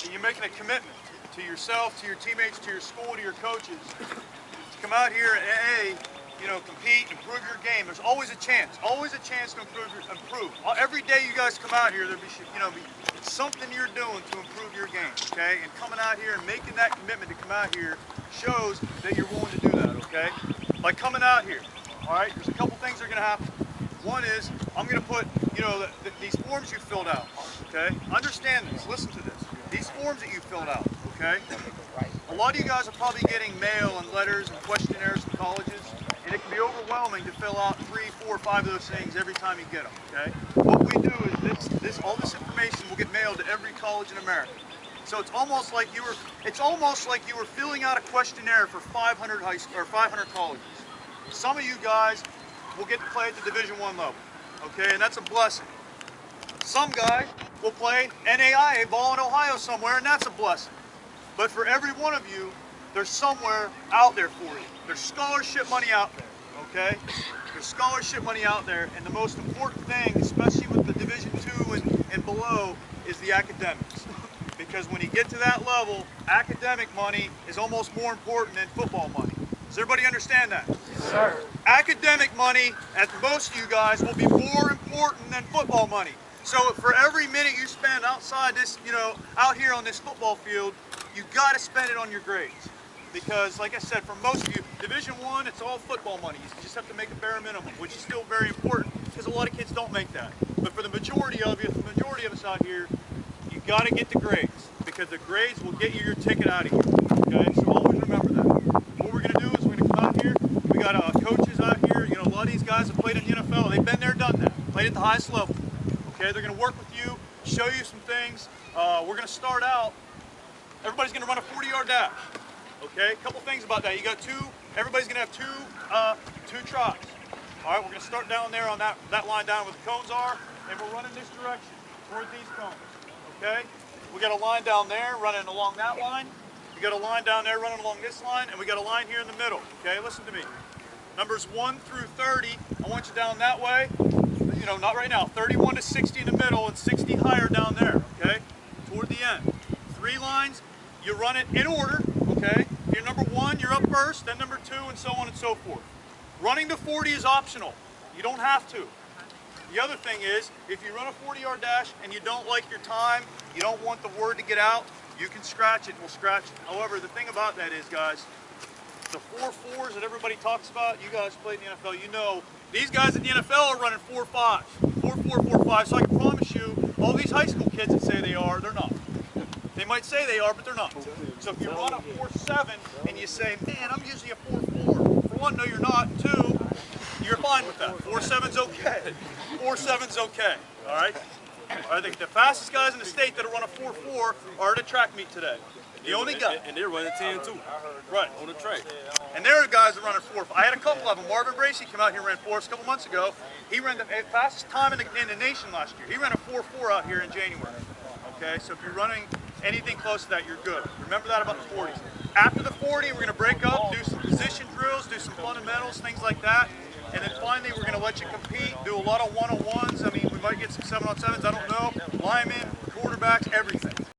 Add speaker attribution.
Speaker 1: and you're making a commitment to yourself, to your teammates, to your school, to your coaches, to come out here and compete, improve your game. There's always a chance to improve. Every day you guys come out here, there'll be something you're doing to improve your game, okay? And coming out here and making that commitment to come out here shows that you're willing to do that, okay? By coming out here, all right, there's a couple things that are gonna happen. One is, I'm gonna put, these forms you filled out, okay? Understand this, listen to this. These forms that you filled out, okay? A lot of you guys are probably getting mail and letters and questionnaires from colleges, and it can be overwhelming to fill out 3, 4, 5 of those things every time you get them, okay? What we do is all this information will get mailed to every college in America. So it's almost like you were filling out a questionnaire for 500 colleges. Some of you guys will get to play at the Division I level, okay? And that's a blessing. Some guys will play NAIA ball in Ohio somewhere, and that's a blessing. But for every one of you, there's somewhere out there for you. There's scholarship money out there, okay? There's scholarship money out there, and the most important thing, especially with the Division II and below, is the academics. Because when you get to that level, academic money is almost more important than football money. Does everybody understand that?
Speaker 2: Yes, sir.
Speaker 1: Academic money, at most of you guys, will be more important than football money. So for every minute you spend outside this, out here on this football field, you got to spend it on your grades. Because, like I said, for most of you, Division I, it's all football money. You just have to make a bare minimum, which is still very important because a lot of kids don't make that. But for the majority of you, the majority of us out here, you got to get the grades because the grades will get you your ticket out of here. Okay, so always remember that. What we're going to do is we're going to come out here. We got coaches out here. A lot of these guys have played in the NFL. They've been there, done that. Played at the highest level. Okay, they're going to work with you, show you some things. We're going to start out. Everybody's going to run a 40-yard dash. Okay, a couple things about that. You got everybody's going to have two tries. All right, we're going to start down there on that line down where the cones are, and we're running this direction toward these cones. Okay, we got a line down there running along that line. We got a line down there running along this line, and we got a line here in the middle. Okay, listen to me. Numbers 1 through 30, I want you down that way. Not right now. 31 to 60 in the middle, and 60 higher down there. Okay, toward the end. 3 lines. You run it in order, okay? If you're number 1, you're up first, then number 2, and so on and so forth. Running to 40 is optional. You don't have to. The other thing is, if you run a 40-yard dash and you don't like your time, you don't want the word to get out, you can scratch it, we'll scratch it. However, the thing about that is, guys, the 4.4s that everybody talks about, you guys played in the NFL, you know, these guys in the NFL are running 4.5s, 4.4, 4.5, so I can promise you, all these high school kids that say they are, they're not. They might say they are, but they're not. So if you run a 4.7 and you say, man, I'm usually a 4.4, for one, no you're not, and 2, you're fine with that. 4.7's okay. 4.7's okay, all right? I think the fastest guys in the state that run a 4.4 are at a track meet today. The only guy.
Speaker 2: And they're running 10 too.
Speaker 1: Right.
Speaker 2: On the track.
Speaker 1: And there are guys that run at 4. I had a couple of them. Marvin Bracey came out here and ran 4 a couple months ago. He ran the fastest time in the nation last year. He ran a 4.4 out here in January. Okay, so if you're running anything close to that, you're good. Remember that about the 40s. After the 40, we're going to break up, do some position drills, do some fundamentals, things like that. And then finally, we're going to let you compete, do a lot of one-on-ones. I mean, we might get some 7-on-7s, I don't know. Linemen, quarterbacks, everything.